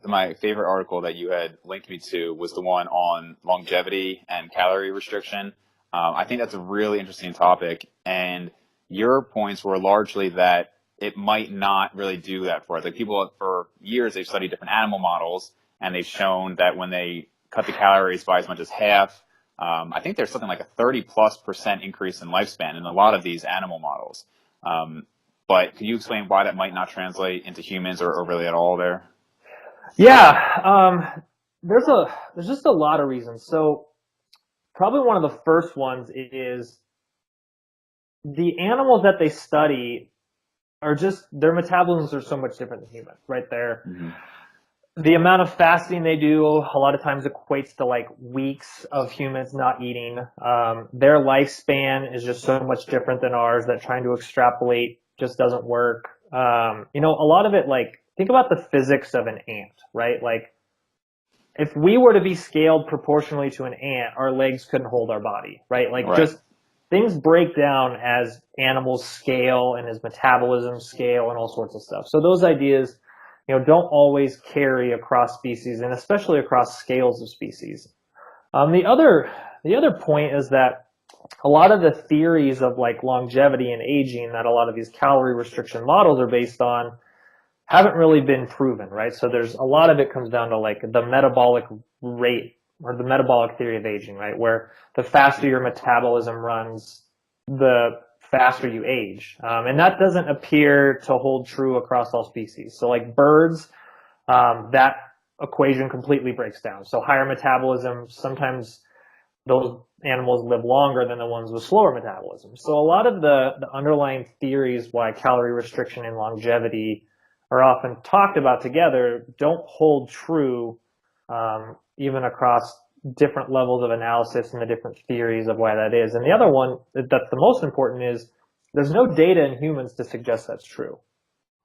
my favorite article that you had linked me to was the one on longevity and calorie restriction. I think that's a really interesting topic, and your points were largely that it might not really do that for us. Like people for years they've studied different animal models, and they've shown that when they cut the calories by as much as half, I think there's something like a 30+% increase in lifespan in a lot of these animal models. Um, but can you explain why that might not translate into humans or really at all there? Yeah, there's just a lot of reasons. So probably one of the first ones is the animals that they study are just their metabolisms are so much different than humans, right? Mm-hmm. The amount of fasting they do a lot of times equates to like weeks of humans not eating. Their lifespan is just so much different than ours that trying to extrapolate just doesn't work. A lot of it, like, think about the physics of an ant, right? Like, if we were to be scaled proportionally to an ant, our legs couldn't hold our body, right? Like, Right. just things break down as animals scale and as metabolism scale and all sorts of stuff. So those ideas, don't always carry across species and especially across scales of species. The other point is that a lot of the theories of like longevity and aging that a lot of these calorie restriction models are based on haven't really been proven, right? So there's a lot of it comes down to like the metabolic rate or the metabolic theory of aging, right? Where the faster your metabolism runs, the faster you age. And that doesn't appear to hold true across all species. So like birds, that equation completely breaks down. So higher metabolism, sometimes those animals live longer than the ones with slower metabolism. So a lot of the underlying theories why calorie restriction and longevity are often talked about together don't hold true, even across different levels of analysis and the different theories of why that is. And the other one that's the most important is there's no data in humans to suggest that's true.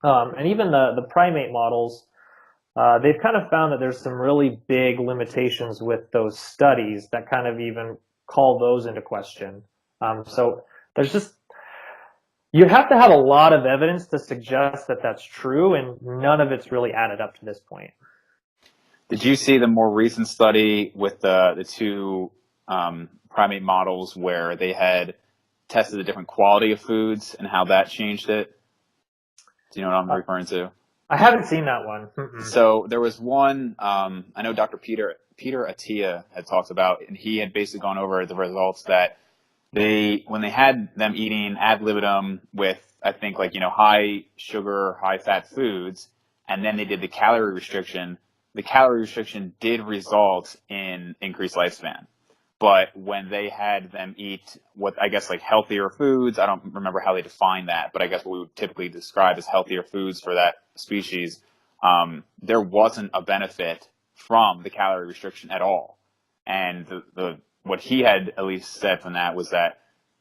And even the primate models, they've kind of found that there's some really big limitations with those studies that kind of even call those into question. So there's just, you have to have a lot of evidence to suggest that that's true, and none of it's really added up to this point. Did you see the more recent study with the two primate models where they had tested the different quality of foods and how that changed it? Do you know what I'm referring to? I haven't seen that one. Mm-mm. So there was one, I know Dr. Peter Attia had talked about, and he had basically gone over the results that when they had them eating ad libitum with, I think, like, high sugar, high fat foods, and then they did the calorie restriction did result in increased lifespan. But when they had them eat what I guess like healthier foods, I don't remember how they defined that, but I guess what we would typically describe as healthier foods for that species, there wasn't a benefit from the calorie restriction at all. And the what he had at least said from that was that,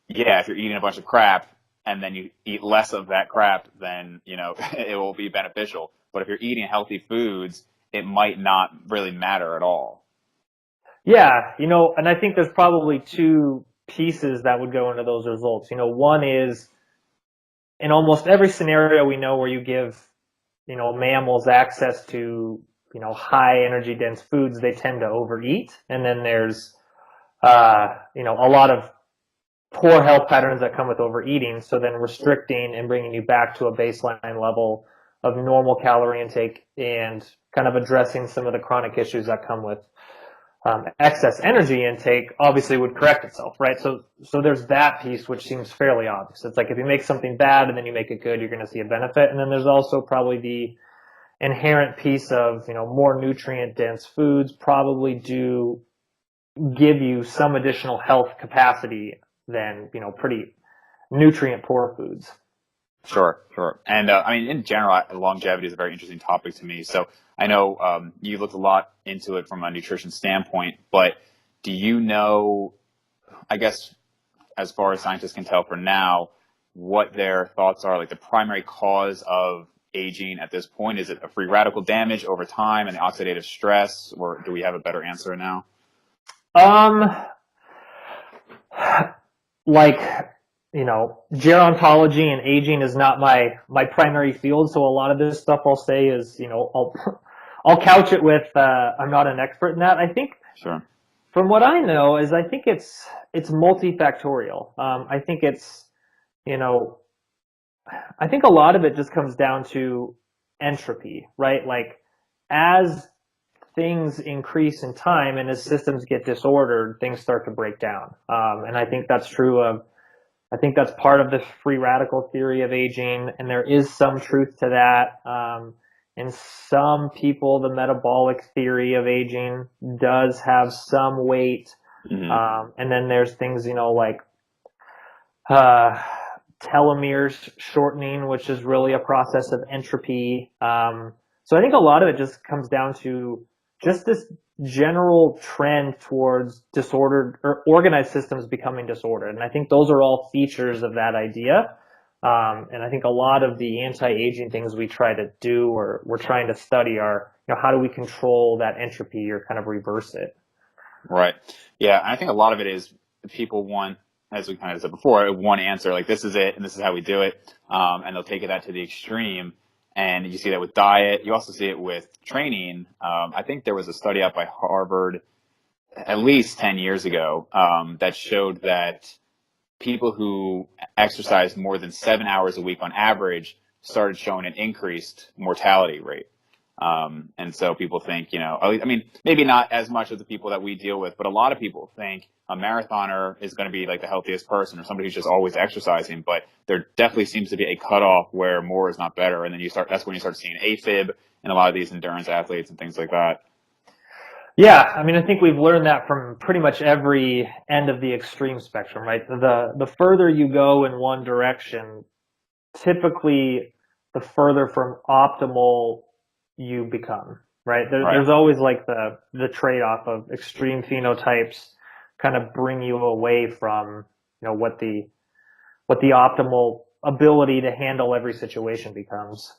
yeah, if you're eating a bunch of crap and then you eat less of that crap, then, it will be beneficial. But if you're eating healthy foods, it might not really matter at all. Yeah, and I think there's probably two pieces that would go into those results. One is in almost every scenario we know where you give, mammals access to, high energy dense foods, they tend to overeat. And then there's, a lot of poor health patterns that come with overeating. So then restricting and bringing you back to a baseline level of normal calorie intake and kind of addressing some of the chronic issues that come with excess energy intake obviously would correct itself, right? So there's that piece which seems fairly obvious. It's like if you make something bad and then you make it good, you're going to see a benefit. And then there's also probably the inherent piece of, more nutrient dense foods probably do give you some additional health capacity than, pretty nutrient poor foods. Sure, sure. And I mean, in general, longevity is a very interesting topic to me. So I know you looked a lot into it from a nutrition standpoint, but do you know, I guess, as far as scientists can tell for now, what their thoughts are, like the primary cause of aging at this point? Is it a free radical damage over time and the oxidative stress, or do we have a better answer now? Like, gerontology and aging is not my primary field, so a lot of this stuff I'll say is, I'll couch it with I'm not an expert in that. I think Sure. from what I know is I think it's multifactorial. I think it's you know I think a lot of it just comes down to entropy, right? Like as things increase in time and as systems get disordered, things start to break down. And I think that's true of, I think that's part of the free radical theory of aging, and there is some truth to that. In some people, the metabolic theory of aging does have some weight. Hmm. And then there's things, like uh, telomeres shortening, which is really a process of entropy. So I think a lot of it just comes down to just this general trend towards disordered or organized systems becoming disordered. And I think those are all features of that idea. And I think a lot of the anti-aging things we try to do or we're trying to study are, how do we control that entropy or kind of reverse it? Right. Yeah. I think a lot of it is people want, as we kind of said before, one answer, like this is it and this is how we do it. And they'll take that to the extreme. And you see that with diet. You also see it with training. I think there was a study out by Harvard at least 10 years ago that showed that people who exercised more than 7 hours a week on average started showing an increased mortality rate. And so people think, I mean, maybe not as much of the people that we deal with, but a lot of people think a marathoner is going to be like the healthiest person or somebody who's just always exercising. But there definitely seems to be a cutoff where more is not better. And then that's when you start seeing AFib and a lot of these endurance athletes and things like that. Yeah, I mean, I think we've learned that from pretty much every end of the extreme spectrum, right? The further you go in one direction, typically the further from optimal you become, right? Right. There's always like the trade-off of extreme phenotypes kind of bring you away from, what the optimal ability to handle every situation becomes.